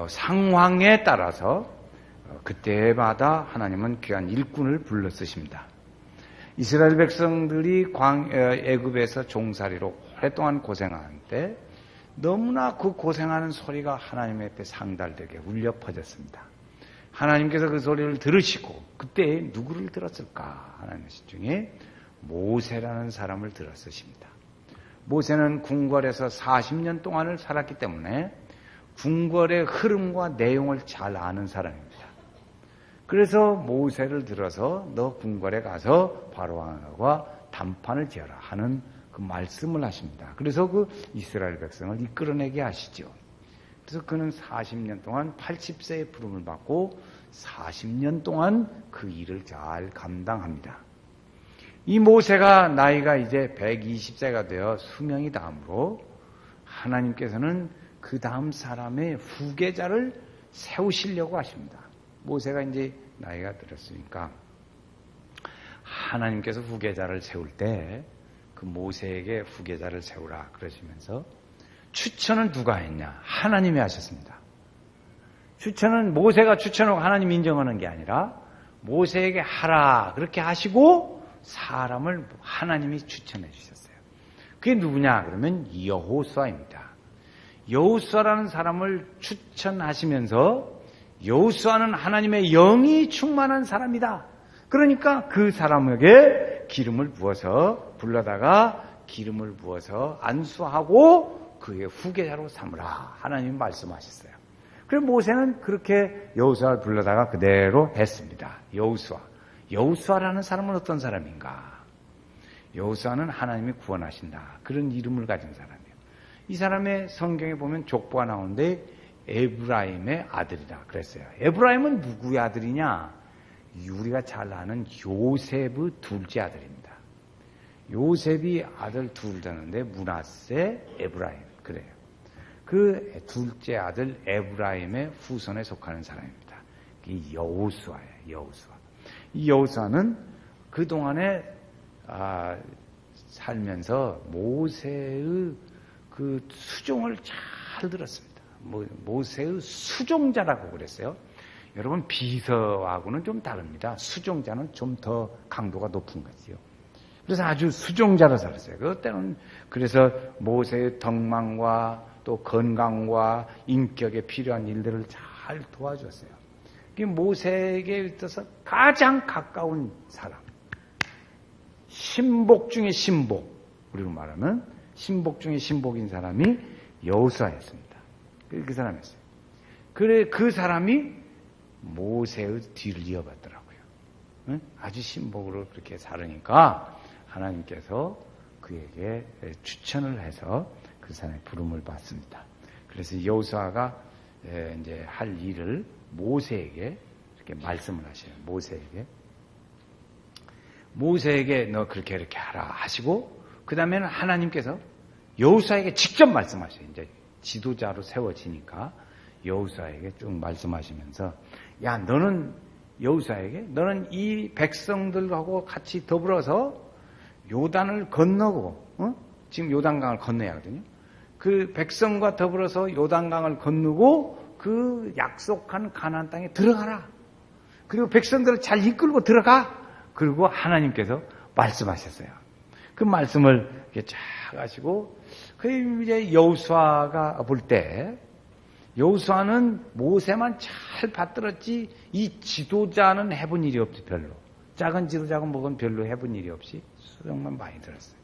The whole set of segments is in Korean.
상황에 따라서 그때마다 하나님은 귀한 일꾼을 불러 쓰십니다. 이스라엘 백성들이 애굽에서 종살이로 오랫동안 고생하는데 너무나 그 고생하는 소리가 하나님 앞에 상달되게 울려 퍼졌습니다. 하나님께서 그 소리를 들으시고 그때 누구를 들었을까 하는 것 중에 모세라는 사람을 들어 쓰십니다. 모세는 궁궐에서 40년 동안을 살았기 때문에 궁궐의 흐름과 내용을 잘 아는 사람입니다. 그래서 모세를 들어서 너 궁궐에 가서 바로왕과 담판을 지어라 하는 그 말씀을 하십니다. 그래서 그 이스라엘 백성을 이끌어내게 하시죠. 그래서 그는 40년 동안 80세의 부름을 받고 40년 동안 그 일을 잘 감당합니다. 이 모세가 나이가 이제 120세가 되어 수명이 다음으로 하나님께서는 그 다음 사람의 후계자를 세우시려고 하십니다. 모세가 이제 나이가 들었으니까 하나님께서 후계자를 세울 때 그 모세에게 후계자를 세우라 그러시면서 추천은 누가 했냐? 하나님이 하셨습니다. 추천은 모세가 추천하고 하나님 인정하는 게 아니라 모세에게 하라 그렇게 하시고 사람을 하나님이 추천해 주셨어요. 그게 누구냐? 그러면 여호수아입니다. 여호수아라는 사람을 추천하시면서 여호수아는 하나님의 영이 충만한 사람이다. 그러니까 그 사람에게 기름을 부어서 불러다가 기름을 부어서 안수하고 그의 후계자로 삼으라 하나님이 말씀하셨어요. 그래서 모세는 그렇게 여호수아를 불러다가 그대로 했습니다. 여호수아라는 사람은 어떤 사람인가? 여호수아는 하나님이 구원하신다 그런 이름을 가진 사람이에요. 이 사람의 성경에 보면 족보가 나오는데 에브라임의 아들이라 그랬어요. 에브라임은 누구의 아들이냐? 우리가 잘 아는 요셉의 둘째 아들입니다. 요셉이 아들 둘 되는데 므낫세, 에브라임 그래요. 그 둘째 아들 에브라임의 후손에 속하는 사람입니다. 이 여호수아예요. 여호수아. 이 여호수아는 그동안에 살면서 모세의 그 수종을 잘 들었습니다. 모세의 수종자라고 그랬어요. 여러분 비서하고는 좀 다릅니다. 수종자는 좀 더 강도가 높은 거지요. 그래서 아주 수종자로 살았어요. 그때는 그래서 모세의 덕망과 또 건강과 인격에 필요한 일들을 잘 도와줬어요. 그게 모세에게 있어서 가장 가까운 사람. 신복 중에 신복. 우리로 말하면 신복 중에 신복인 사람이 여호수아였습니다. 그 사람이었어요. 그래 그 사람이 모세의 뒤를 이어받더라고요. 아주 신복으로 그렇게 살으니까 하나님께서 그에게 추천을 해서 그 사람의 부름을 받습니다. 그래서 여호수아가 이제 할 일을 모세에게 이렇게 말씀을 하셔요. 모세에게 너 그렇게 이렇게 하라 하시고 그 다음에는 하나님께서 여호수아에게 직접 말씀하셔요. 이제 지도자로 세워지니까 여호수아에게 쭉 말씀하시면서 야 너는 여호수아에게 너는 이 백성들하고 같이 더불어서 요단을 건너고 지금 요단강을 건너야 하거든요. 그 백성과 더불어서 요단강을 건너고 그 약속한 가나안 땅에 들어가라. 그리고 백성들을 잘 이끌고 들어가. 그리고 하나님께서 말씀하셨어요. 그 말씀을 이렇게 쫙 하시고 그 이제 여호수아가 볼 때 여호수아는 모세만 잘 받들었지 이 지도자는 해본 일이 없지 별로. 작은 지도자가 먹은 별로 해본 일이 없이 수령만 많이 들었어요.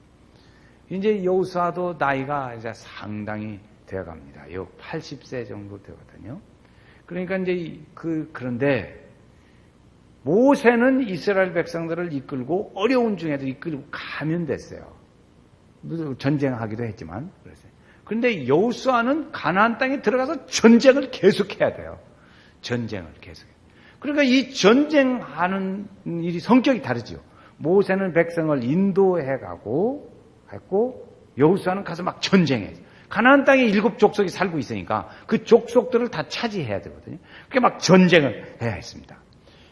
이제 여호수아도 나이가 이제 상당히 되어갑니다. 80세 정도 되거든요. 그러니까 이제 그런데 모세는 이스라엘 백성들을 이끌고 어려운 중에도 이끌고 가면 됐어요. 전쟁하기도 했지만 그랬어요. 그런데 여호수아는 가나안 땅에 들어가서 전쟁을 계속해야 돼요. 전쟁을 계속해요. 그러니까 이 전쟁하는 일이 성격이 다르죠. 모세는 백성을 인도해가고 했고 여호수아는 가서 막 전쟁해. 가나안 땅에 7 족속이 살고 있으니까 그 족속들을 다 차지해야 되거든요. 그게 막 전쟁을 해야 했습니다.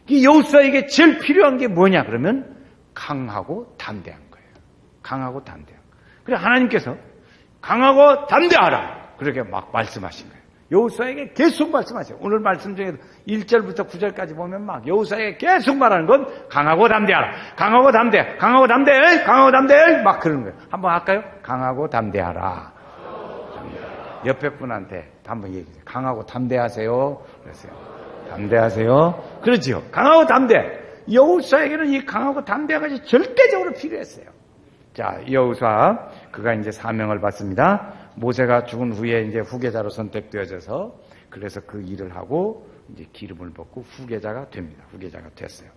이 여호수아에게 제일 필요한 게 뭐냐 그러면 강하고 담대한 거예요. 강하고 담대한 거. 그래 하나님께서 강하고 담대하라 그렇게 막 말씀하신 거예요. 여호수아에게 계속 말씀하세요. 오늘 말씀 중에 1절부터 9절까지 보면 막 여호수아에게 계속 말하는 건 강하고 담대하라. 강하고 담대, 강하고 담대, 강하고 담대 막 그러는 거예요. 한번 할까요? 강하고 담대하라. 옆에 분한테 한번 얘기해요. 강하고 담대하세요. 그러세요. 담대하세요. 그렇지요. 강하고 담대. 여호수아에게는 이 강하고 담대가 절대적으로 필요했어요. 자, 여호수아 그가 이제 사명을 받습니다. 모세가 죽은 후에 이제 후계자로 선택되어져서 그래서 그 일을 하고 이제 기름을 붓고 후계자가 됩니다. 후계자가 됐어요.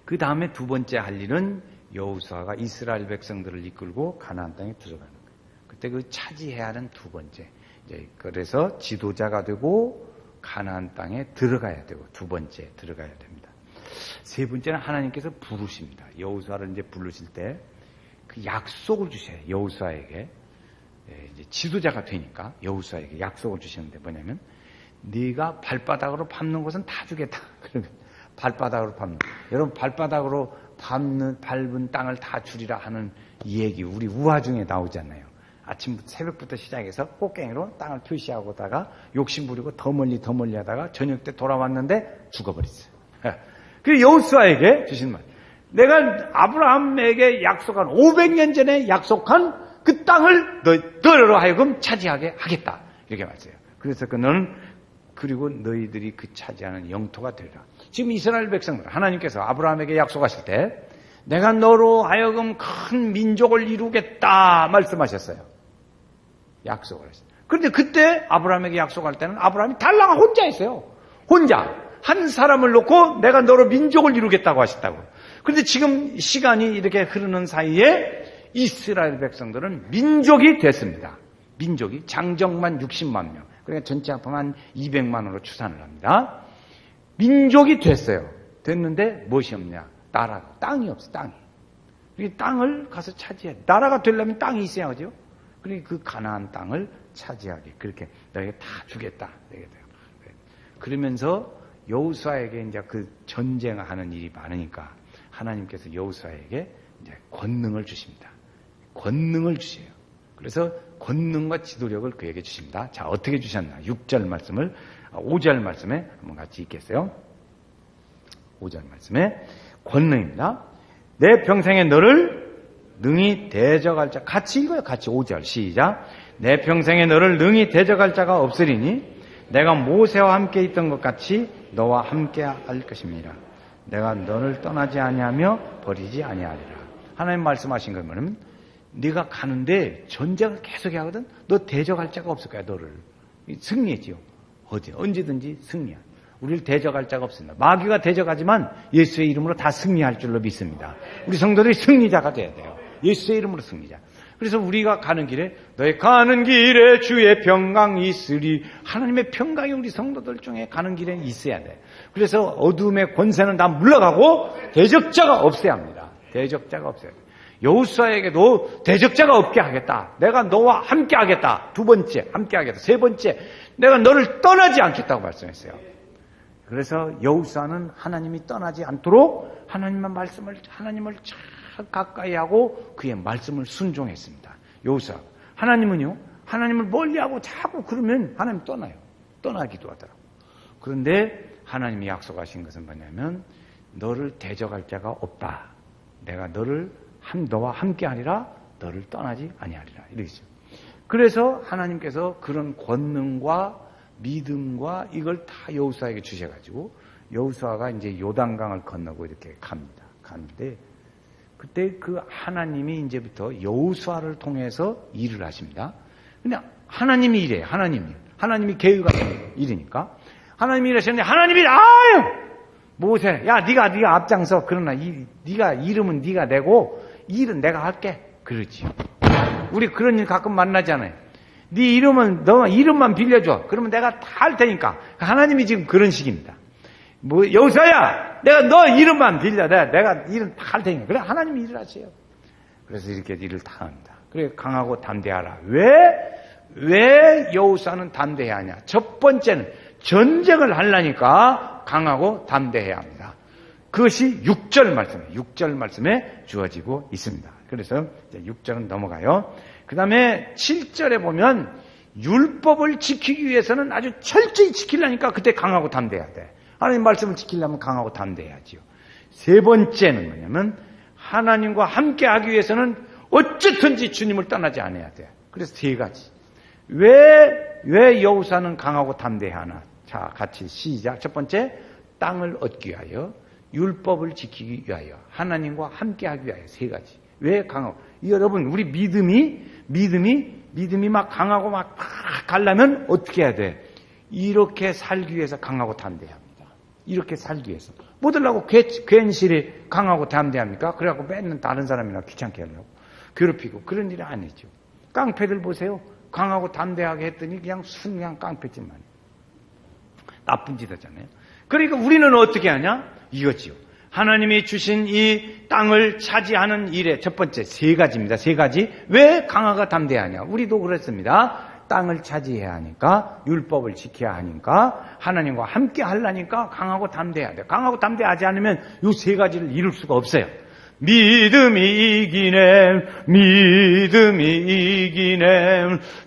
그 다음에 두 번째 할 일은 여호수아가 이스라엘 백성들을 이끌고 가나안 땅에 들어가는 거예요. 그때 그 차지해야 하는 두 번째. 이제 그래서 지도자가 되고 가나안 땅에 들어가야 되고 두 번째 들어가야 됩니다. 세 번째는 하나님께서 부르십니다. 여호수아를 이제 부르실 때 그 약속을 주셔요. 여호수아에게. 이제 지도자가 되니까 여호수아에게 약속을 주시는데 뭐냐면 네가 발바닥으로 밟는 곳은 다 주겠다. 그러면 발바닥으로 밟는 여러분 발바닥으로 밟은 땅을 다 주리라 하는 이 얘기 우리 우화 중에 나오잖아요. 아침부터 새벽부터 시작해서 꽃갱이로 땅을 표시하고다가 욕심부리고 더 멀리 하다가 저녁 때 돌아왔는데 죽어버렸어요. 그리고 여호수아에게 주신 말 내가 아브라함에게 약속한 500년 전에 약속한 그 땅을 너희로 하여금 차지하게 하겠다. 이렇게 말해요. 그래서 너는 그리고 너희들이 그 차지하는 영토가 되리라. 지금 이스라엘 백성들 하나님께서 아브라함에게 약속하실 때 내가 너로 하여금 큰 민족을 이루겠다 말씀하셨어요. 약속을 했어요. 그런데 그때 아브라함에게 약속할 때는 아브라함이 달랑아 혼자 했어요. 혼자 한 사람을 놓고 내가 너로 민족을 이루겠다고 하셨다고. 그런데 지금 시간이 이렇게 흐르는 사이에 이스라엘 백성들은 민족이 됐습니다. 민족이 장정만 60만 명. 그러니까 전체 합하면 200만으로 추산을 합니다. 민족이 됐어요. 됐는데 무엇이 없냐? 나라가. 땅이 없어, 땅이. 이 땅을 가서 차지해. 나라가 되려면 땅이 있어야 하죠. 그러니까 그 가나안 땅을 차지하게. 그렇게 너에게 다 주겠다. 그러면서 여호수아에게 이제 그 전쟁하는 일이 많으니까 하나님께서 여호수아에게 이제 권능을 주십니다. 권능을 주세요. 그래서 권능과 지도력을 그에게 주십니다. 자, 어떻게 주셨나? 6절 말씀을 5절 말씀에 한번 같이 읽겠어요. 5절 말씀에 권능입니다. 내 평생에 너를 능히 대적할 자. 같이 읽어요. 같이 5절 시작. 내 평생에 너를 능히 대적할 자가 없으리니 내가 모세와 함께 있던 것 같이 너와 함께 할 것입니다. 내가 너를 떠나지 아니하며 버리지 아니하리라. 하나님 말씀하신 거는 네가 가는데 전쟁을 계속해야 하거든. 너 대적할 자가 없을 거야. 너를 승리했지요. 언제든지 승리야. 우리를 대적할 자가 없습니다. 마귀가 대적하지만 예수의 이름으로 다 승리할 줄로 믿습니다. 우리 성도들이 승리자가 돼야 돼요. 예수의 이름으로 승리자. 그래서 우리가 가는 길에 너의 가는 길에 주의 평강이 있으리. 하나님의 평강이 우리 성도들 중에 가는 길에 있어야 돼. 그래서 어둠의 권세는 다 물러가고 대적자가 없어야 합니다. 대적자가 없어야 돼. 여호수아에게도 대적자가 없게 하겠다. 내가 너와 함께 하겠다. 두 번째 함께 하겠다. 세 번째 내가 너를 떠나지 않겠다고 말씀했어요. 그래서 여호수아는 하나님이 떠나지 않도록 하나님의 말씀을 하나님을 잘 가까이 하고 그의 말씀을 순종했습니다. 여호수아. 하나님은요. 하나님을 멀리하고 자꾸 그러면 하나님 떠나요. 떠나기도 하더라고요. 그런데 하나님이 약속하신 것은 뭐냐면 너를 대적할 자가 없다. 내가 너와 함께하리라. 너를 떠나지 아니하리라. 이러겠죠. 그래서 하나님께서 그런 권능과 믿음과 이걸 다 여호수아에게 주셔가지고 여호수아가 이제 요단강을 건너고 이렇게 갑니다. 가는데 그때 그 하나님이 이제부터 여호수아를 통해서 일을 하십니다. 근데 하나님이 이래요. 하나님이 계획하는 일이니까 하나님이 이러시는데 하나님이 모세, 야 네가 앞장서. 그러나 네가 이름은 네가 내고 일은 내가 할게. 그러지요. 우리 그런 일 가끔 만나잖아요. 네 이름은 너 이름만 빌려줘. 그러면 내가 다 할 테니까. 하나님이 지금 그런 식입니다. 여호수아야, 내가 너 이름만 빌려. 내가 일은 다 할 테니까. 그래 하나님이 일을 하세요. 그래서 이렇게 일을 다 합니다. 그래 강하고 담대하라. 왜 여호수아는 담대해야 하냐? 첫 번째는 전쟁을 하려니까 강하고 담대해야 합니다. 그것이 6절 말씀에 주어지고 있습니다. 그래서 이제 6절은 넘어가요. 그 다음에 7절에 보면 율법을 지키기 위해서는 아주 철저히 지키려니까 그때 강하고 담대해야 돼. 하나님 말씀을 지키려면 강하고 담대해야지요. 세 번째는 뭐냐면 하나님과 함께 하기 위해서는 어쨌든지 주님을 떠나지 않아야 돼. 그래서 세 가지. 왜 여호수아는 강하고 담대하나? 자, 같이 시작. 첫 번째, 땅을 얻기 위하여, 율법을 지키기 위하여, 하나님과 함께 하기 위하여. 세 가지. 왜 강하고? 여러분, 우리 믿음이 막 강하고 막 가려면 어떻게 해야 돼? 이렇게 살기 위해서 강하고 담대합니다. 이렇게 살기 위해서. 뭐 들라고 괜시리 강하고 담대합니까? 그래갖고 맨날 다른 사람이나 귀찮게 하려고 괴롭히고 그런 일은 아니죠. 깡패들 보세요. 강하고 담대하게 했더니 그냥 순냥 깡패짓만. 나쁜 짓 하잖아요. 그러니까 우리는 어떻게 하냐? 이거지요. 하나님이 주신 이 땅을 차지하는 일의 첫 번째 세 가지입니다. 세 가지. 왜 강하고 담대하냐? 우리도 그렇습니다. 땅을 차지해야 하니까, 율법을 지켜야 하니까, 하나님과 함께 하려니까 강하고 담대해야 돼요. 강하고 담대하지 않으면 이 세 가지를 이룰 수가 없어요. 믿음이 이기네,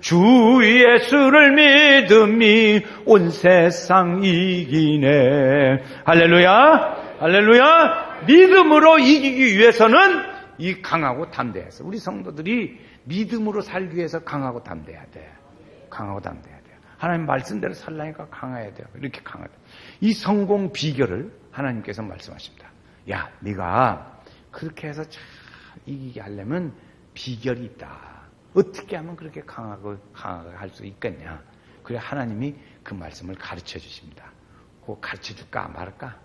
주 예수를 믿음이 온 세상 이기네. 할렐루야, 할렐루야. 믿음으로 이기기 위해서는 이 강하고 담대해서 우리 성도들이 믿음으로 살기 위해서 강하고 담대해야 돼. 강하고 담대해야 돼요. 하나님 말씀대로 살라니까 강해야 돼요. 이렇게 강하다. 이 성공 비결을 하나님께서 말씀하십니다. 야, 네가 그렇게 해서 잘 이기게 하려면 비결이 있다. 어떻게 하면 그렇게 강하게 할 수 있겠냐? 그래 하나님이 그 말씀을 가르쳐 주십니다. 그거 가르쳐 줄까 말까?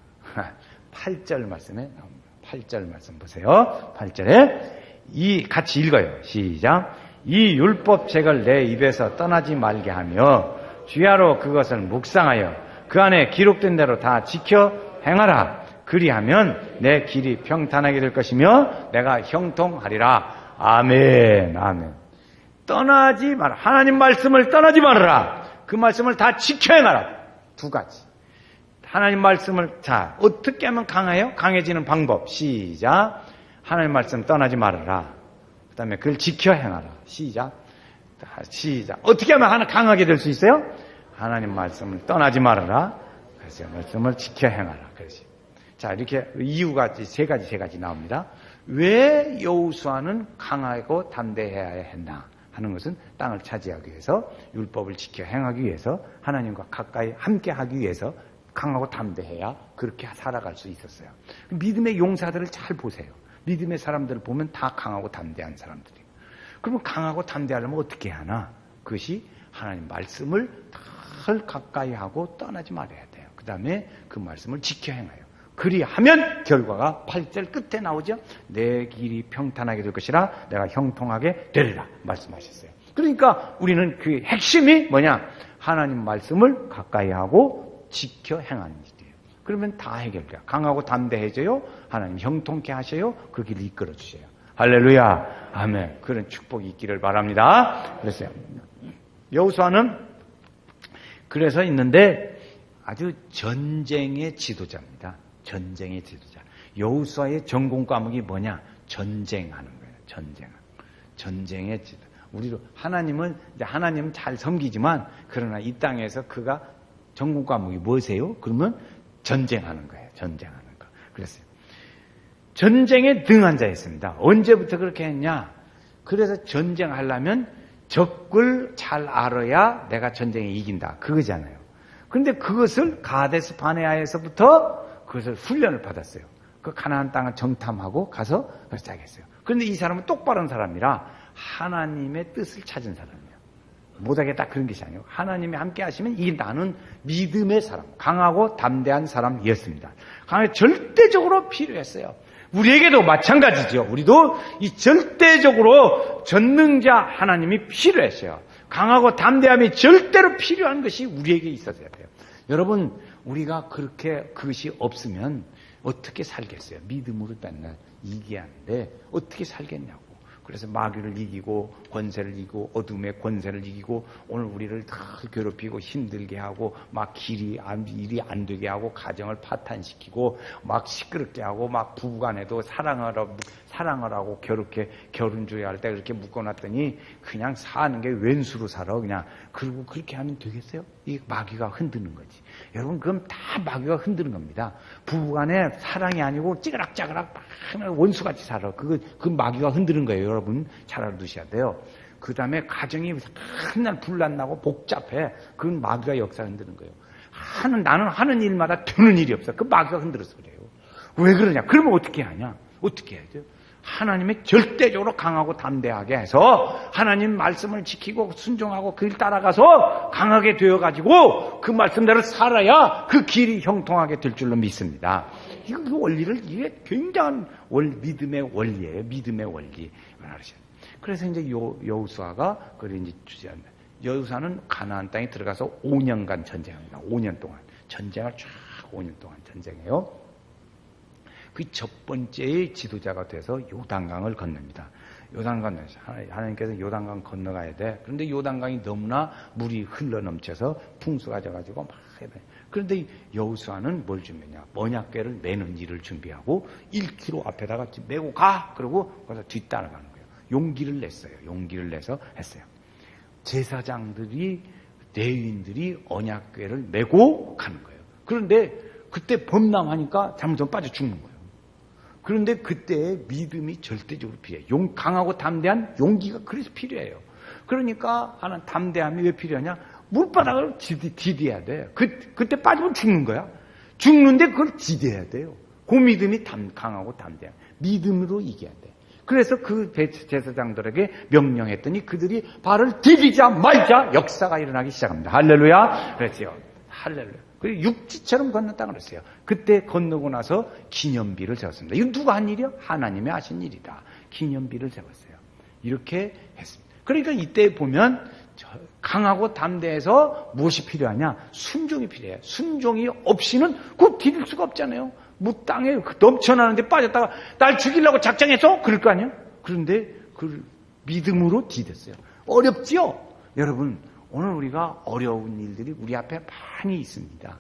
8절 말씀에 나옵니다. 8절 말씀 보세요. 8절에 같이 읽어요. 시작. 이 율법책을 내 입에서 떠나지 말게 하며 주야로 그것을 묵상하여 그 안에 기록된 대로 다 지켜 행하라. 그리하면 내 길이 평탄하게 될 것이며 내가 형통하리라. 아멘. 아멘. 떠나지 마라. 하나님 말씀을 떠나지 말아라. 그 말씀을 다 지켜 행하라. 두 가지. 하나님 말씀을 어떻게 하면 강해요? 강해지는 방법. 시작. 하나님 말씀 떠나지 말아라. 그 다음에 그걸 지켜 행하라. 시작. 어떻게 하면 강하게 될 수 있어요? 하나님 말씀을 떠나지 말아라. 그래서 말씀을 지켜 행하라. 그래서 자, 이렇게 이유가 세 가지 나옵니다. 왜 여호수아는 강하고 담대해야 했나 하는 것은 땅을 차지하기 위해서, 율법을 지켜 행하기 위해서, 하나님과 가까이 함께 하기 위해서 강하고 담대해야 그렇게 살아갈 수 있었어요. 믿음의 용사들을 잘 보세요. 믿음의 사람들을 보면 다 강하고 담대한 사람들이에요. 그러면 강하고 담대하려면 어떻게 하나? 그것이 하나님 말씀을 덜 가까이 하고 떠나지 말아야 돼요. 그 다음에 그 말씀을 지켜 행해요. 그리하면 결과가 8절 끝에 나오죠. 내 길이 평탄하게 될 것이라 내가 형통하게 되리라 말씀하셨어요. 그러니까 우리는 그 핵심이 뭐냐? 하나님 말씀을 가까이 하고 지켜 행하는 일이에요. 그러면 다 해결돼요. 강하고 담대해져요. 하나님 형통케 하셔요. 그 길을 이끌어 주세요. 할렐루야. 아멘. 그런 축복이 있기를 바랍니다. 그랬어요. 여호수아는 그래서 있는데 아주 전쟁의 지도자입니다. 전쟁의 지도자. 여호수아의 전공 과목이 뭐냐? 전쟁하는 거예요. 전쟁의 지도. 우리도 하나님은 잘 섬기지만 그러나 이 땅에서 그가 전공 과목이 뭐세요? 그러면 전쟁하는 거예요. 전쟁하는 거. 그랬어요. 전쟁에 등한 자였습니다. 언제부터 그렇게 했냐? 그래서 전쟁하려면 적을 잘 알아야 내가 전쟁에 이긴다. 그거잖아요. 그런데 그것을 가데스 바네아에서부터 그것을 훈련을 받았어요. 그 가나안 땅을 정탐하고 가서 시작했어요. 그런데 이 사람은 똑바른 사람이라 하나님의 뜻을 찾은 사람이에요. 못하겠다 그런 것이 아니고 하나님이 함께 하시면 이긴다는 믿음의 사람, 강하고 담대한 사람이었습니다. 절대적으로 필요했어요. 우리에게도 마찬가지죠. 우리도 이 절대적으로 전능자 하나님이 필요했어요. 강하고 담대함이 절대로 필요한 것이 우리에게 있었어야 돼요. 여러분, 우리가 그것이 없으면 어떻게 살겠어요? 믿음으로 맨날 이기하는데 어떻게 살겠냐고. 그래서 마귀를 이기고 권세를 이기고 어둠의 권세를 이기고 오늘 우리를 다 괴롭히고 힘들게 하고 막 일이 안 되게 하고 가정을 파탄시키고 막 시끄럽게 하고 막 부부간에도 사랑을 하고 그렇게 결혼주의할 때 그렇게 묶어놨더니 그냥 사는 게 왼수로 살아 그냥. 그리고 그렇게 하면 되겠어요? 이 마귀가 흔드는 거지. 여러분 그럼 다 마귀가 흔드는 겁니다. 부부간에 사랑이 아니고 찌그락짜그락 원수같이 살아. 그 마귀가 흔드는 거예요. 여러분 잘 알아두셔야 돼요. 그 다음에 가정이 맨날 불난나고 복잡해. 그건 마귀가 역사 흔드는 거예요. 나는 하는 일마다 되는 일이 없어. 그 마귀가 흔들어서 그래요. 왜 그러냐? 그러면 어떻게 하냐? 어떻게 해야 돼요? 하나님의 절대적으로 강하고 담대하게 해서 하나님 말씀을 지키고 순종하고 그 길 따라가서 강하게 되어가지고 그 말씀대로 살아야 그 길이 형통하게 될 줄로 믿습니다. 그 원리를, 이게 굉장한 믿음의 원리예요. 믿음의 원리. 그래서 이제 여호수아가 그걸 이제 주제합니다. 여호수아는 가나안 땅에 들어가서 5년간 전쟁합니다. 5년 동안. 전쟁을 쫙 5년 동안 전쟁해요. 그 첫 번째의 지도자가 돼서 요단강을 건넙니다. 요단강, 하나님께서 요단강 건너가야 돼. 그런데 요단강이 너무나 물이 흘러 넘쳐서 풍수가 져가지고 막 해야 돼. 그런데 여호수아는 뭘 준비했냐? 언약궤를 매는 일을 준비하고 1km 앞에다가 메고 가! 그러고 거기서 뒤따라가는 거예요. 용기를 냈어요. 용기를 내서 했어요. 제사장들이, 레위인들이 언약궤를 메고 가는 거예요. 그런데 그때 범람하니까 잘못하면 빠져 죽는 거예요. 그런데 그때 믿음이 절대적으로 필요해요. 강하고 담대한 용기가 그래서 필요해요. 그러니까 하나는 담대함이 왜 필요하냐? 물바닥을 디뎌야 돼. 그때 빠지면 죽는 거야. 죽는데 그걸 디뎌야 돼요. 그 믿음이 강하고 담대한 믿음으로 이겨야 돼. 그래서 그 제사장들에게 명령했더니 그들이 발을 디디자 말자 역사가 일어나기 시작합니다. 할렐루야. 그랬어요. 할렐루야. 그리고 육지처럼 건넜다 그랬어요. 그때 건너고 나서 기념비를 세웠습니다. 이건 누가 한 일이요? 하나님이 하신 일이다. 기념비를 세웠어요. 이렇게 했습니다. 그러니까 이때 보면 강하고 담대해서 무엇이 필요하냐? 순종이 필요해요. 순종이 없이는 그 디딜 수가 없잖아요. 땅에 넘쳐나는데 빠졌다가 날 죽이려고 작정했어? 그럴 거 아니에요? 그런데 그 믿음으로 디뎠어요. 어렵지요? 여러분, 오늘 우리가 어려운 일들이 우리 앞에 많이 있습니다.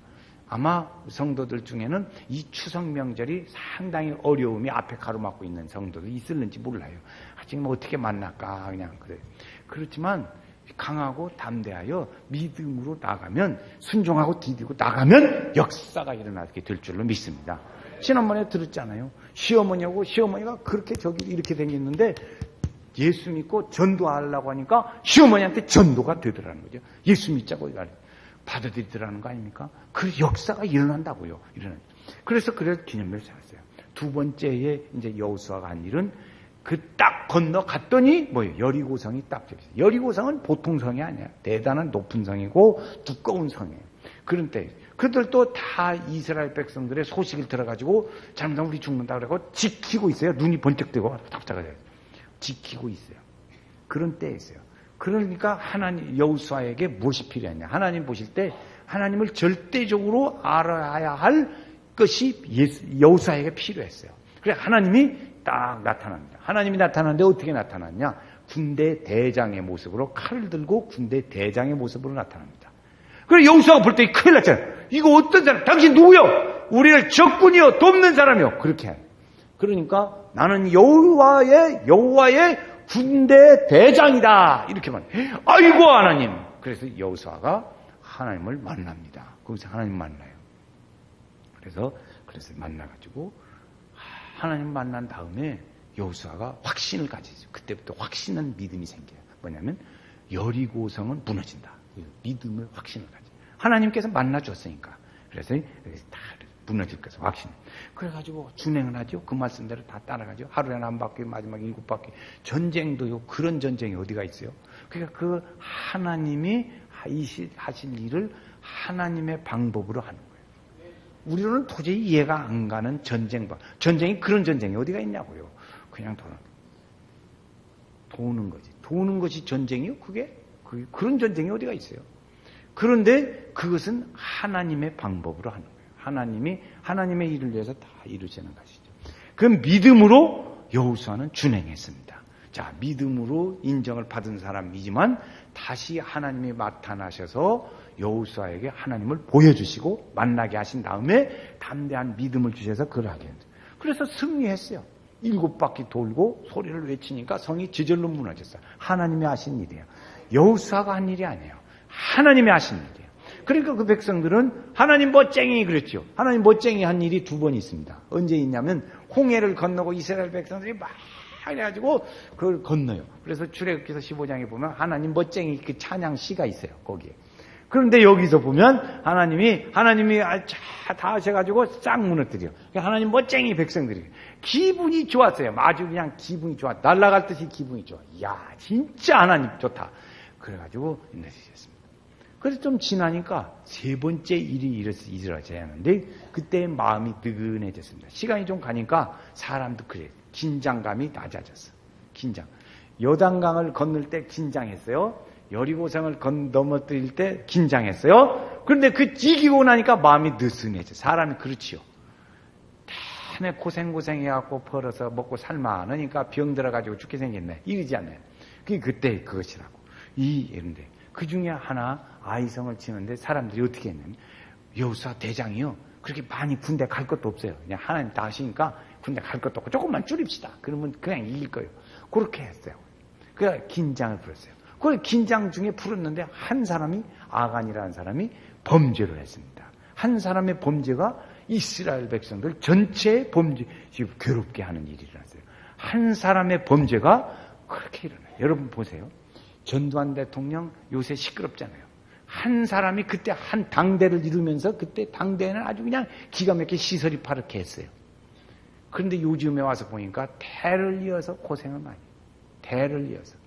아마 성도들 중에는 이 추석 명절이 상당히 어려움이 앞에 가로막고 있는 성도도 있을는지 몰라요. 아직 뭐 어떻게 만날까 그냥 그래요. 그렇지만 강하고 담대하여 믿음으로 나가면, 순종하고 디디고 나가면 역사가 일어나게 될 줄로 믿습니다. 지난번에 들었잖아요. 시어머니가 그렇게 이렇게 생겼는데 예수 믿고 전도하려고 하니까 시어머니한테 전도가 되더라는 거죠. 예수 믿자고 받아들이더라는 거 아닙니까? 그 역사가 일어난다고요. 그래서 기념비를 세웠어요. 두 번째에 이제 여호수아가 한 일은 딱 건너갔더니 뭐예요? 여리고성이 딱 저기 있어요. 여리고성은 보통 성이 아니야. 대단한 높은 성이고 두꺼운 성이에요. 그런 때 그들도 다 이스라엘 백성들의 소식을 들어가지고 잘못하면 우리 죽는다 그러고 지키고 있어요. 눈이 번쩍 뜨고 답답하게 지키고 있어요. 그런 때에 있어요. 그러니까 여호수아에게 무엇이 필요하냐? 하나님 보실 때 하나님을 절대적으로 알아야 할 것이 여호수아에게 필요했어요. 그래 하나님이 딱 나타납니다. 하나님이 나타나는데 어떻게 나타났냐? 군대 대장의 모습으로 칼을 들고 군대 대장의 모습으로 나타납니다. 그래 여호수아가 볼 때 큰일 났잖아요. 이거 어떤 사람? 당신 누구요? 우리를 적군이요 돕는 사람이요. 그렇게 해요. 그러니까 나는 여호와의 군대 대장이다. 이렇게 말해요. 아이고 하나님. 그래서 여호수아가 하나님을 만납니다. 거기서 하나님 만나요. 그래서 만나가지고 하나님 만난 다음에 여호수아가 확신을 가지죠. 그때부터 확신은 믿음이 생겨요. 뭐냐면 여리고성은 무너진다. 믿음을 확신을 가져. 하나님께서 만나줬으니까. 그래서 다 무너질 것을 확신. 그래가지고 준행을 하죠. 그 말씀대로 다 따라가죠. 하루에 한 바퀴, 마지막 7바퀴. 전쟁도요. 그런 전쟁이 어디가 있어요? 그러니까 그 하나님이 하실 일을 하나님의 방법으로 하는 거예요. 우리로는 도저히 이해가 안 가는 전쟁이 그런 전쟁이 어디가 있냐고요. 그냥 도는 거지. 도는 것이 전쟁이요? 그런 전쟁이 어디가 있어요? 그런데 그것은 하나님의 방법으로 하는 거예요. 하나님의 일을 위해서 다 이루시는 것이죠. 그 믿음으로 여호수아는 준행했습니다. 자, 믿음으로 인정을 받은 사람이지만 다시 하나님이 나타나셔서 여호수아에게 하나님을 보여주시고 만나게 하신 다음에 담대한 믿음을 주셔서 그걸 하게 했어요. 그래서 승리했어요. 7바퀴 돌고 소리를 외치니까 성이 저절로 무너졌어요. 하나님이 하신 일이에요. 여호수아가 한 일이 아니에요. 하나님이 하신 일이에요. 그러니까 그 백성들은 하나님 멋쟁이 그랬죠. 하나님 멋쟁이 한 일이 2번 있습니다. 언제 있냐면 홍해를 건너고 이스라엘 백성들이 막 해가지고 그걸 건너요. 그래서 출애굽기서 15장에 보면 하나님 멋쟁이 그 찬양 시가 있어요. 거기에. 그런데 여기서 보면 하나님이 다 하셔가지고 싹 무너뜨려. 하나님 멋쟁이 백성들이 기분이 좋았어요. 아주 그냥 기분이 좋아. 날아갈 듯이 기분이 좋아. 이야 진짜 하나님 좋다. 그래가지고 인내주셨습니다. 그래서 좀 지나니까 3번째 일이 일어져야 하는데 그때 마음이 느긋해졌습니다. 시간이 좀 가니까 사람도 그래요. 긴장감이 낮아졌어. 긴장. 요단강을 건널 때 긴장했어요. 여리고성을 넘어뜨릴 때 긴장했어요. 그런데 그 이기고 나니까 마음이 느슨해져. 사람이 그렇지요. 탐에 고생해갖고 벌어서 먹고 살마 않으니까 병 들어가지고 죽게 생겼네. 이러지 않나요? 그게 그때 그것이라고. 이런데 그 중에 하나 아이성을 치는데 사람들이 어떻게 했냐면 여호수아 대장이요. 그렇게 많이 군대 갈 것도 없어요. 그냥 하나님 다 하시니까 군대 갈 것도 없고 조금만 줄입시다. 그러면 그냥 이길 거예요. 그렇게 했어요. 그래서 긴장을 풀었어요. 그걸 긴장 중에 풀었는데 한 사람이 아간이라는 사람이 범죄를 했습니다. 한 사람의 범죄가 이스라엘 백성들 전체의 범죄, 괴롭게 하는 일이 일어났어요. 한 사람의 범죄가 그렇게 일어나요. 여러분 보세요. 전두환 대통령 요새 시끄럽잖아요. 한 사람이 그때 한 당대를 이루면서 그때 당대에는 아주 그냥 기가 막히게 시설이 파랗게 했어요. 그런데 요즘에 와서 보니까 대를 이어서 고생을 많이 해요. 대를 이어서.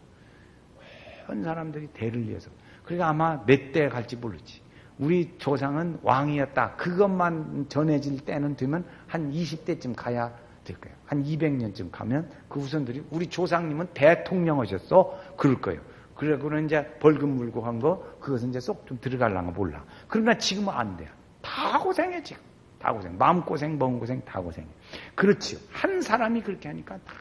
한 사람들이 대를 이어서. 그러니까 아마 몇 대 갈지 모르지. 우리 조상은 왕이었다. 그것만 전해질 때는 되면 한 20대쯤 가야 될 거예요. 한 200년쯤 가면 그 후손들이 우리 조상님은 대통령 하셨어. 그럴 거예요. 그러고는 이제 벌금 물고 한 거, 그것은 이제 쏙 좀 들어갈랑가 몰라. 그러나 지금은 안 돼요. 다 고생해, 지금. 다 고생. 마음고생, 몸고생, 다 고생해. 그렇지요. 한 사람이 그렇게 하니까 다.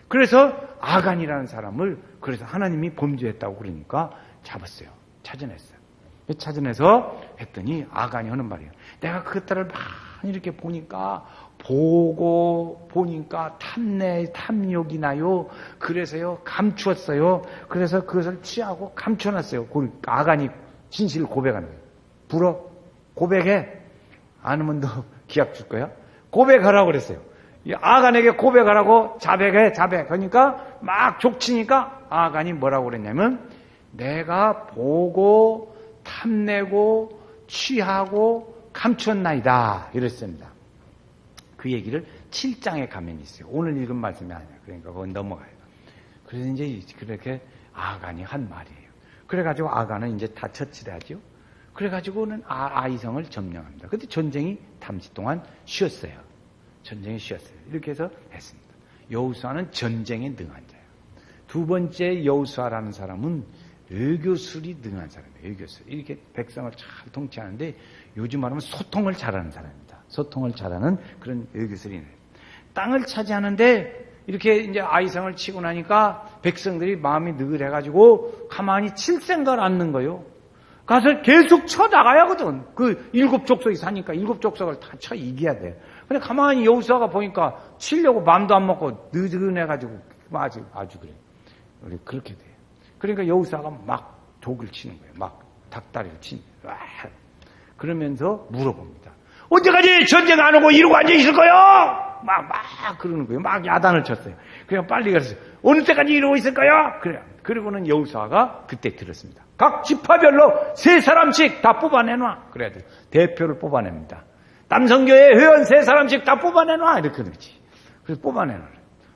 그래서 아간이라는 사람을, 그래서 하나님이 범죄했다고 그러니까 잡았어요. 찾아냈어요. 찾아내서 했더니 아간이 하는 말이에요. 내가 그것들을 많이 이렇게 보니까 탐욕이 나요. 그래서요, 감추었어요. 그래서 그것을 취하고 감춰놨어요. 아간이 진실을 고백하는 거예요. 불어. 고백해. 안 하면 너 기약 줄 거야? 고백하라고 그랬어요. 아간에게 고백하라고 자백해. 그러니까 막 족치니까 아간이 뭐라고 그랬냐면 내가 보고 탐내고 취하고 감췄나이다. 이랬습니다. 그 얘기를 7장에 가면 있어요. 오늘 읽은 말씀이 아니에요. 그러니까 그건 넘어가요. 그래서 이제 그렇게 아간이 한 말이에요. 그래가지고 아간은 이제 다 처치를 하죠. 그래가지고는 아이성을 점령합니다. 근데 전쟁이 잠시 동안 쉬었어요. 이렇게 해서 했습니다. 여호수아는 전쟁에 능한 자예요. 두 번째 여호수아라는 사람은 외교술이 능한 사람이에요. 외교술. 이렇게 백성을 잘 통치하는데 요즘 말하면 소통을 잘하는 사람입니다. 소통을 잘하는 그런 외교술이네요. 땅을 차지하는데 이렇게 이제 아이성을 치고 나니까 백성들이 마음이 느글해가지고 가만히 칠 생각을 않는 거예요. 가서 계속 쳐 나가야 하거든. 그 7족속이 사니까 7족속을 다 쳐 이겨야 돼요. 근데 가만히 여호수아가 보니까 치려고 마음도 안 먹고 느긋해가지고 아주 그래. 그렇게 돼요. 그러니까 여호수아가 막 독을 치는 거예요. 막 닭다리를 치는 거예요. 그러면서 물어봅니다. 언제까지 전쟁 안 오고 이러고 앉아 있을 거야? 막 그러는 거예요. 막 야단을 쳤어요. 그냥 빨리 가서 어느 때까지 이러고 있을 거야? 그래. 그리고는 여호수아가 그때 들었습니다. 각 지파별로 3사람씩 다 뽑아내놔. 그래야 돼요. 대표를 뽑아냅니다. 남성교회 회원 3사람씩 다 뽑아내놔. 이렇게 그러지. 그래서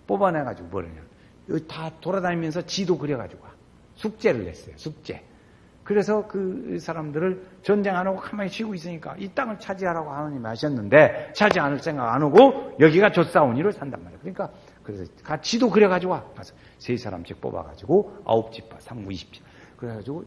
뽑아내가지고 뭐냐면 여기 다 돌아다니면서 지도 그려가지고 와. 숙제를 냈어요. 숙제. 그래서 그 사람들을 전쟁 안 하고 가만히 쉬고 있으니까 이 땅을 차지하라고 하나님이 하셨는데 차지 않을 생각 안 하고 여기가 좆사오니로 산단 말이에요. 그러니까 그래서 지도 그려가지고 와. 가서 3사람씩 뽑아가지고 9지파, 3구 20지파. 그래가지고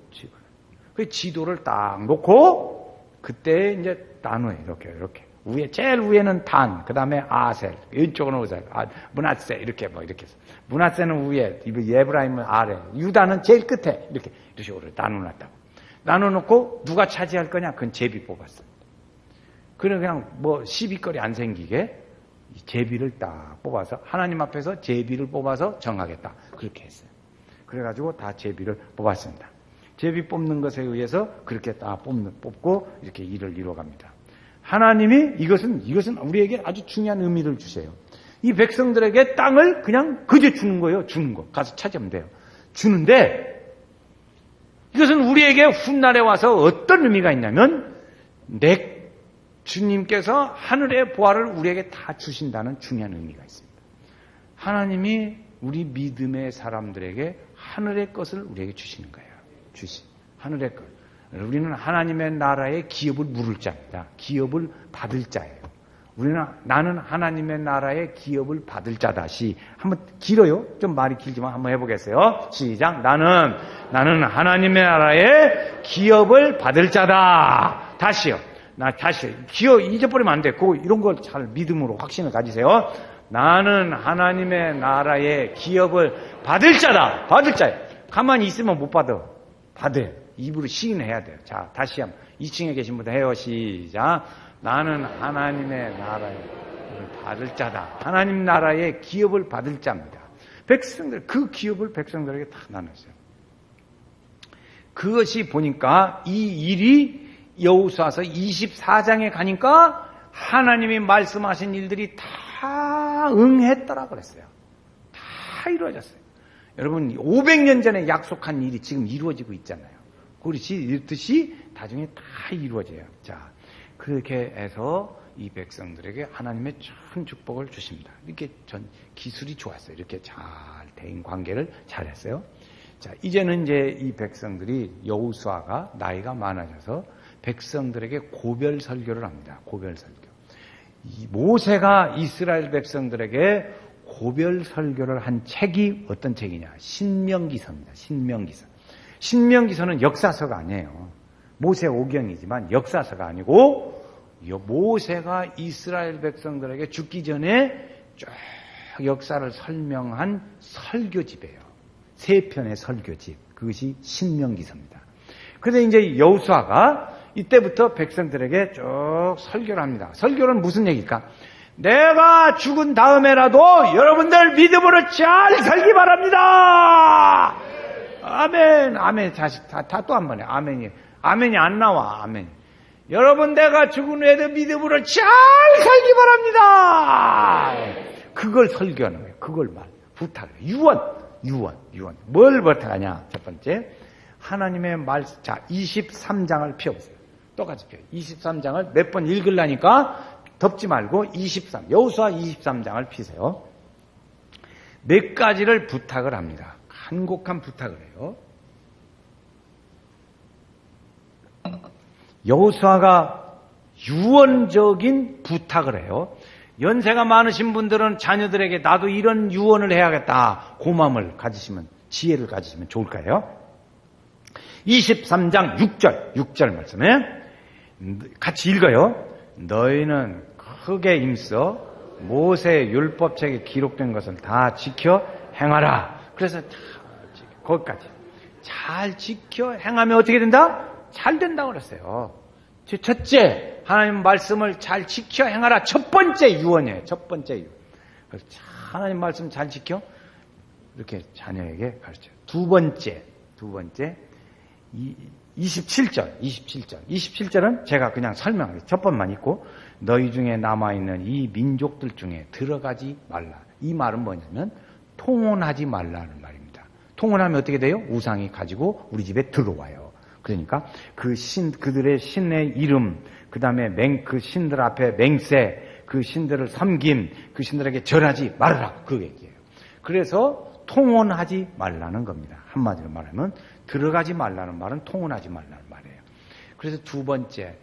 그 지도를 딱 놓고 그때 이제 나눠요. 이렇게. 제일 위에는 단, 그 다음에 아셀, 왼쪽은 오셀, 문하세, 이렇게 해서. 문하세는 위에, 예브라임은 아래, 유다는 제일 끝에, 이렇게 식으로 나눠놨다고. 나눠놓고 누가 차지할 거냐? 그건 제비 뽑았습니다. 그냥 뭐 시비거리 안 생기게 제비를 딱 뽑아서 하나님 앞에서 제비를 뽑아서 정하겠다. 그렇게 했어요. 그래가지고 다 제비를 뽑았습니다. 제비 뽑는 것에 의해서 그렇게 딱 뽑고 이렇게 일을 이루어갑니다. 하나님이 이것은 우리에게 아주 중요한 의미를 주세요. 이 백성들에게 땅을 그냥 그저 주는 거예요. 주는 거. 가서 찾으면 돼요. 주는데 이것은 우리에게 훗날에 와서 어떤 의미가 있냐면 내 주님께서 하늘의 보화를 우리에게 다 주신다는 중요한 의미가 있습니다. 하나님이 우리 믿음의 사람들에게 하늘의 것을 우리에게 주시는 거예요. 하늘의 것. 우리는 하나님의 나라의 기업을 물을 자입니다. 기업을 받을 자예요. 나는 하나님의 나라의 기업을 받을 자다. 한번 길어요. 좀 말이 길지만 한번 해보겠어요. 시작. 나는 하나님의 나라의 기업을 받을 자다. 다시요. 기업 잊어버리면 안 돼. 이런 걸 잘 믿음으로 확신을 가지세요. 나는 하나님의 나라의 기업을 받을 자다. 받을 자예요. 가만히 있으면 못 받아. 받아요. 입으로 시인해야 돼요. 자, 다시 한번 2층에 계신 분들 해요. 시작. 나는 하나님의 나라의 기업을 받을 자다. 하나님 나라의 기업을 받을 자입니다. 백성들, 그 기업을 백성들에게 다 나눴어요. 그것이 보니까 이 일이 여호수아서 24장에 가니까 하나님이 말씀하신 일들이 다 응했더라 그랬어요. 다 이루어졌어요. 여러분 500년 전에 약속한 일이 지금 이루어지고 있잖아요. 그렇지 이렇듯이 나중에 다 이루어져요. 자, 그렇게 해서 이 백성들에게 하나님의 큰 축복을 주십니다. 이렇게 기술이 좋았어요. 이렇게 잘 대인 관계를 잘했어요. 자, 이제는 이제 이 백성들이 여호수아가 나이가 많아져서 백성들에게 고별 설교를 합니다. 고별 설교. 이 모세가 이스라엘 백성들에게 고별 설교를 한 책이 어떤 책이냐? 신명기서입니다. 신명기서. 신명기서는 역사서가 아니에요. 모세 오경이지만 역사서가 아니고 모세가 이스라엘 백성들에게 죽기 전에 쭉 역사를 설명한 설교집이에요. 3편의 설교집. 그것이 신명기서입니다. 그런데 이제 여호수아가 이때부터 백성들에게 쭉 설교를 합니다. 설교는 무슨 얘기일까? 내가 죽은 다음에라도 여러분들 믿음으로 잘 살기 바랍니다. 아멘, 아멘. 다 또 한 번에 아멘이 안 나와. 아멘. 여러분 내가 죽은 후에도 믿음으로 잘 살기 바랍니다. 그걸 설교하는 거예요. 그걸 부탁해요. 유언. 뭘 부탁하냐? 첫 번째, 하나님의 말씀. 자, 23장을 펴보세요. 똑같이 펴요. 23장을 몇 번 읽으려니까 덮지 말고 여호수아 23장을 피세요. 몇 가지를 부탁을 합니다. 간곡한 부탁을 해요. 여호수아가 유언적인 부탁을 해요. 연세가 많으신 분들은 자녀들에게 나도 이런 유언을 해야겠다. 고마움을 가지시면, 지혜를 가지시면 좋을까요? 23장 6절 말씀에 같이 읽어요. 너희는 크게 힘써 모세의 율법책에 기록된 것을 다 지켜 행하라. 그래서 거기까지 잘 지켜 행하면 어떻게 된다? 잘 된다고 그랬어요. 첫째, 하나님 말씀을 잘 지켜 행하라. 첫 번째 유언이에요. 첫 번째 유언. 그래서 하나님 말씀 잘 지켜 이렇게 자녀에게 가르쳐요. 두 번째 27절은 제가 그냥 설명하겠습니다. 첫 번만 읽고 너희 중에 남아있는 이 민족들 중에 들어가지 말라. 이 말은 뭐냐면 통혼하지 말라는 말입니다. 통혼하면 어떻게 돼요? 우상이 가지고 우리 집에 들어와요. 그러니까 그들의 신의 이름, 그 다음에 그 신들 앞에 맹세, 그 신들을 섬김, 그 신들에게 절하지 말아라. 그 얘기예요. 그래서 통혼하지 말라는 겁니다. 한마디로 말하면 들어가지 말라는 말은 통혼하지 말라는 말이에요. 그래서 두 번째,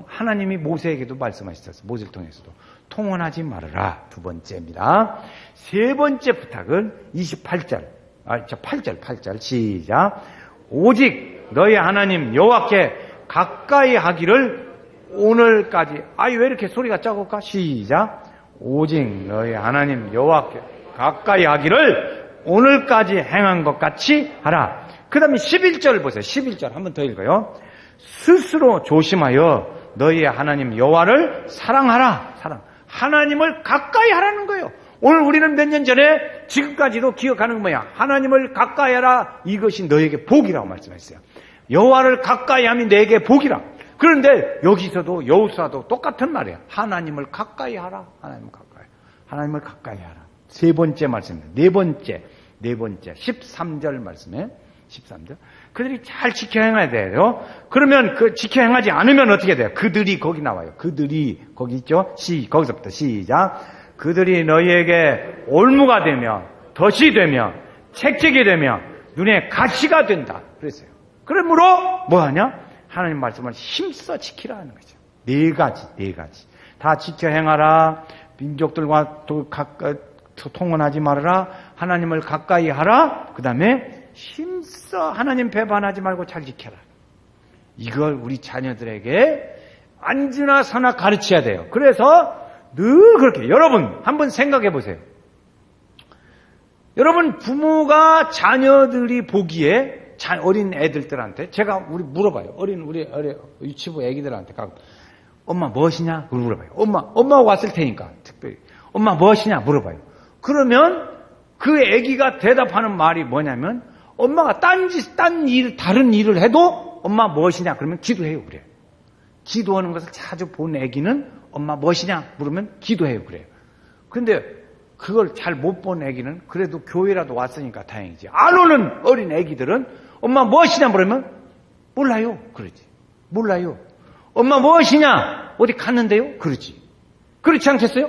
하나님이 모세에게도 말씀하셨어요. 모세를 통해서도 통혼하지 말아라. 두 번째입니다. 세 번째 부탁은 28절. 8절 시작. 오직 너희 하나님 여호와께 가까이 하기를 오늘까지. 왜 이렇게 소리가 작을까? 시작. 오직 너희 하나님 여호와께 가까이 하기를 오늘까지 행한 것 같이 하라. 그 다음에 11절 보세요. 11절 한 번 더 읽어요. 스스로 조심하여 너희의 하나님 여호와를 사랑하라. 하나님을 가까이 하라는 거예요. 오늘 우리는 몇 년 전에 지금까지도 기억하는 거 뭐야? 하나님을 가까이 하라. 이것이 너에게 복이라고 말씀했어요. 여호와를 가까이 하면 너에게 복이라. 그런데 여기서도 여호수아도 똑같은 말이에요. 하나님을 가까이 하라. 하나님을 가까이 하라. 세 번째 말씀입니다. 네 번째 13절 말씀에 13절. 그들이 잘 지켜 행해야 돼요. 그러면 그 지켜 행하지 않으면 어떻게 돼요? 그들이 거기 나와요. 그들이 거기 있죠? 거기서부터 시작. 그들이 너희에게 올무가 되며 덫이 되며 책책이 되며 눈에 가시가 된다. 그랬어요. 그러므로 뭐하냐? 하나님 말씀을 힘써 지키라 하는 거죠. 네 가지. 다 지켜 행하라. 민족들과 통혼하지 말아라. 하나님을 가까이 하라. 그 다음에 힘써 하나님 배반하지 말고 잘 지켜라. 이걸 우리 자녀들에게 안지나 서나 가르쳐야 돼요. 그래서 늘 그렇게 여러분 한번 생각해 보세요. 여러분 부모가 자녀들이 보기에 어린 애들한테 제가 우리 물어봐요. 우리 유치부 애기들한테 가끔 엄마 무엇이냐? 그걸 물어봐요. 엄마가 왔을 테니까 특별히 엄마 무엇이냐? 물어봐요. 그러면 그 애기가 대답하는 말이 뭐냐면 엄마가 다른 일을 해도 엄마 무엇이냐? 그러면 기도해요. 그래요. 기도하는 것을 자주 본 애기는 엄마 무엇이냐? 물으면 기도해요. 그래요. 근데 그걸 잘 못 본 애기는 그래도 교회라도 왔으니까 다행이지. 안 오는 어린 애기들은 엄마 무엇이냐? 물으면 몰라요. 그러지. 몰라요. 엄마 무엇이냐? 어디 갔는데요? 그러지. 그렇지 않겠어요?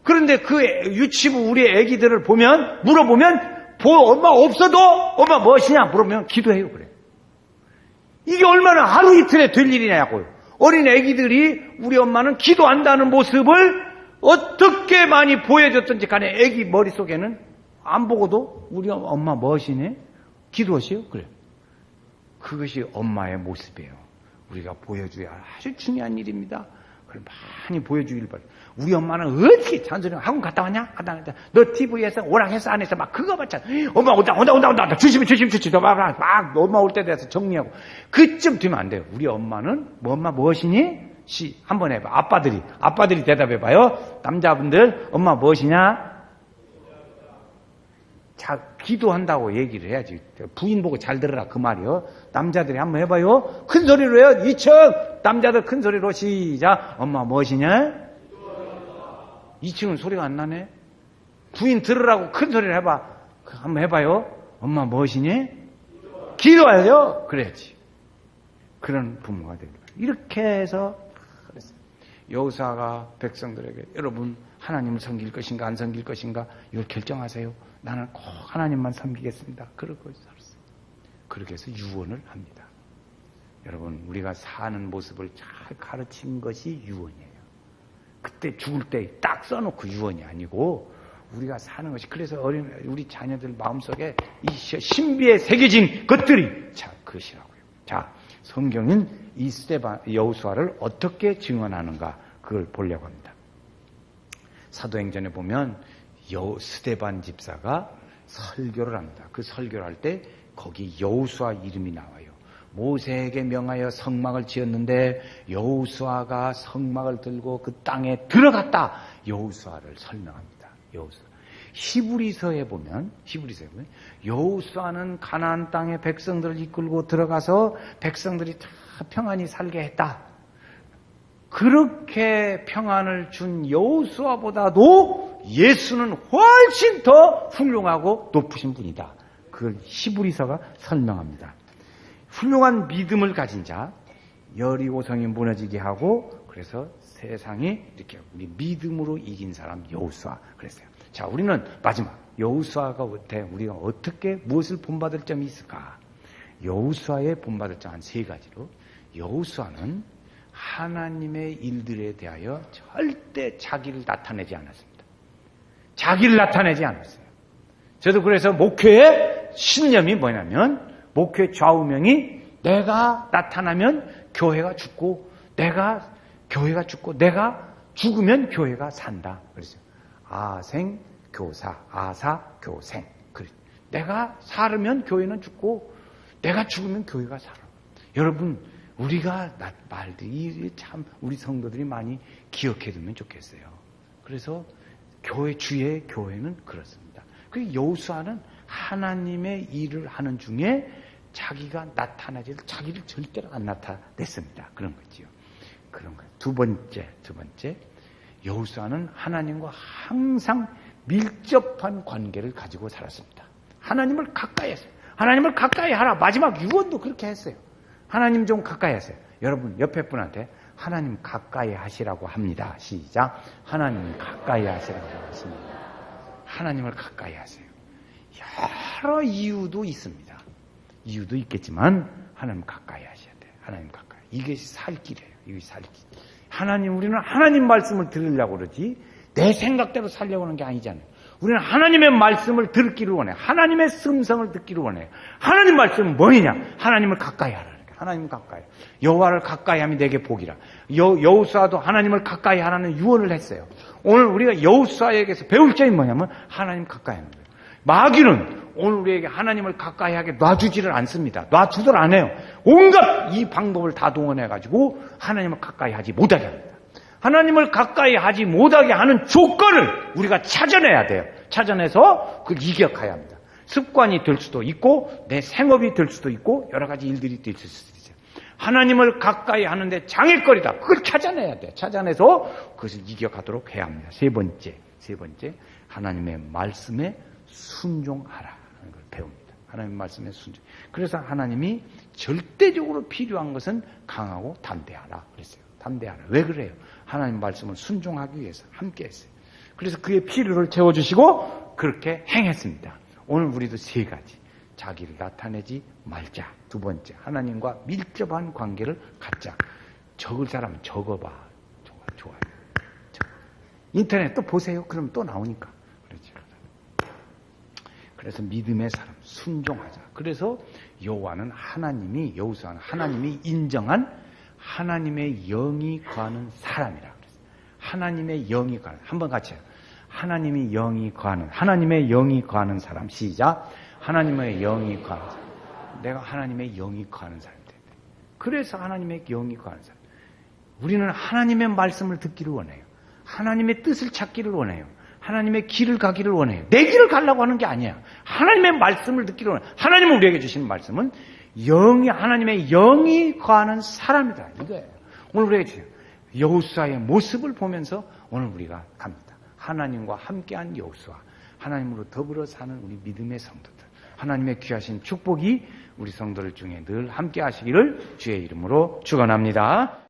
그런데 그 유치부 우리 애기들을 물어보면 엄마 없어도 엄마 무엇이냐? 물으면 기도해요. 그래. 이게 얼마나 하루 이틀에 될 일이냐고요. 어린 애기들이 우리 엄마는 기도한다는 모습을 어떻게 많이 보여줬든지 간에 애기 머릿속에는 안 보고도 우리 엄마 무엇이네? 기도하시오. 그래. 그것이 엄마의 모습이에요. 우리가 보여줘야 아주 중요한 일입니다. 그걸 많이 보여주길 바래요. 우리 엄마는 어떻게 잔소리 학원 갔다 왔냐? 너 TV에서 오락해서 안 해서 막 그거 봤잖아. 엄마 온다. 조심해. 막 엄마 올 때 돼서 정리하고. 그쯤 되면 안 돼요. 우리 엄마는 엄마 무엇이니? 한번 해봐. 아빠들이 대답해봐요. 남자분들 엄마 무엇이냐? 자, 기도한다고 얘기를 해야지. 부인 보고 잘 들으라 그 말이요. 남자들이 한번 해봐요. 큰 소리로 해요. 2층 남자들 큰 소리로 시작. 엄마 무엇이냐? 2층은 소리가 안 나네. 부인 들으라고 큰 소리를 해봐. 한번 해봐요. 엄마 무엇이니? 기도해요. 그래야지. 그런 부모가 됩니다. 이렇게 해서 여호수아가 백성들에게 여러분 하나님을 섬길 것인가 안 섬길 것인가 이걸 결정하세요. 나는 꼭 하나님만 섬기겠습니다. 그러고 살았어요. 그렇게 해서 유언을 합니다. 여러분 우리가 사는 모습을 잘 가르친 것이 유언이에요. 그때 죽을 때 딱 써놓고 유언이 아니고 우리가 사는 것이 그래서 우리 자녀들 마음속에 이 신비에 새겨진 것들이 자 그것이라고요. 자 성경은 이 여호수아를 어떻게 증언하는가 그걸 보려고 합니다. 사도행전에 보면 스데반 집사가 설교를 합니다. 그 설교를 할 때 거기 여호수아 이름이 나와요. 모세에게 명하여 성막을 지었는데 여호수아가 성막을 들고 그 땅에 들어갔다. 여호수아를 설명합니다. 히브리서에 보면 여호수아는 가나안 땅에 백성들을 이끌고 들어가서 백성들이 다 평안히 살게 했다. 그렇게 평안을 준 여호수아보다도 예수는 훨씬 더 훌륭하고 높으신 분이다. 그걸 히브리서가 설명합니다. 훌륭한 믿음을 가진 자, 여리고성이 무너지게 하고 그래서 세상이 이렇게 우리 믿음으로 이긴 사람 여호수아 그랬어요. 자, 우리는 마지막 여호수아가 우리가 어떻게 무엇을 본받을 점이 있을까? 여호수아의 본받을 점 한 세 가지로 여호수아는 하나님의 일들에 대하여 절대 자기를 나타내지 않았습니다. 자기를 나타내지 않았어요. 저도 그래서 목회의 신념이 뭐냐면 목회 좌우명이 내가 나타나면 교회가 죽고 내가 죽으면 교회가 산다. 그랬어요. 아생교사, 아사교생. 그래. 내가 살으면 교회는 죽고 내가 죽으면 교회가 살아. 여러분 우리가 말들이 참 우리 성도들이 많이 기억해 두면 좋겠어요. 그래서 주의 교회는 그렇습니다. 그 여호수아는 하나님의 일을 하는 중에 자기가 자기를 절대로 안 나타냈습니다. 그런 거지요. 그런 거예요. 두 번째. 여호수아는 하나님과 항상 밀접한 관계를 가지고 살았습니다. 하나님을 가까이 했어요. 하나님을 가까이 하라. 마지막 유언도 그렇게 했어요. 하나님 좀 가까이 하세요. 여러분 옆에 분한테 하나님 가까이 하시라고 합니다. 시작. 하나님 가까이 하시라고 하십니다. 하나님을 가까이 하세요. 여러 이유도 있습니다. 이유도 있겠지만 하나님 가까이 하셔야 돼요. 하나님 가까이. 이것이 살 길이에요. 이것이 살 길. 우리는 하나님 말씀을 들으려고 그러지 내 생각대로 살려고 하는 게 아니잖아요. 우리는 하나님의 말씀을 듣기를 원해요. 하나님의 음성을 듣기를 원해요. 하나님 말씀은 뭐냐? 하나님을 가까이 하라. 하나님 가까이. 여호와를 가까이 하면 내게 복이라. 여호수아도 하나님을 가까이 하라는 유언을 했어요. 오늘 우리가 여호수아에게서 배울 점이 뭐냐면 하나님 가까이 하는 거예요. 마귀는 오늘 우리에게 하나님을 가까이 하게 놔주지를 않습니다. 놔주들 안 해요. 온갖 이 방법을 다 동원해가지고 하나님을 가까이 하지 못하게 합니다. 하나님을 가까이 하지 못하게 하는 조건을 우리가 찾아내야 돼요. 찾아내서 그걸 이격해야 합니다. 습관이 될 수도 있고 내 생업이 될 수도 있고 여러 가지 일들이 될 수도 있어요. 하나님을 가까이 하는데 장애거리다. 그걸 찾아내야 돼. 찾아내서 그것을 이격하도록 해야 합니다. 세 번째. 하나님의 말씀에 순종하라 하는 걸 배웁니다. 하나님의 말씀에 순종. 그래서 하나님이 절대적으로 필요한 것은 강하고 담대하라 그랬어요. 담대하라. 왜 그래요? 하나님 말씀을 순종하기 위해서 함께 했어요. 그래서 그의 필요를 채워주시고 그렇게 행했습니다. 오늘 우리도 세 가지. 자기를 나타내지 말자. 두 번째, 하나님과 밀접한 관계를 갖자. 적을 사람은 적어봐. 좋아요. 인터넷 또 보세요. 그럼 또 나오니까. 그래서 믿음의 사람, 순종하자. 그래서 여호수아는 하나님이 인정한 하나님의 영이 거하는 사람이라 그랬어요. 하나님의 영이 거하는, 한번 같이 해요. 하나님의 영이 거하는 사람. 시작. 하나님의 영이 거하는 사람. 내가 하나님의 영이 거하는 사람이 된다. 그래서 하나님의 영이 거하는 사람. 우리는 하나님의 말씀을 듣기를 원해요. 하나님의 뜻을 찾기를 원해요. 하나님의 길을 가기를 원해요. 내 길을 가려고 하는 게 아니야. 하나님의 말씀을 듣기를 원해요. 하나님은 우리에게 주시는 말씀은 하나님의 영이 거하는 사람이다. 이거예요. 오늘 우리에게 주세요. 여호수아의 모습을 보면서 오늘 우리가 갑니다. 하나님과 함께한 여호수아, 하나님으로 더불어 사는 우리 믿음의 성도들, 하나님의 귀하신 축복이 우리 성도들 중에 늘 함께 하시기를 주의 이름으로 축원합니다.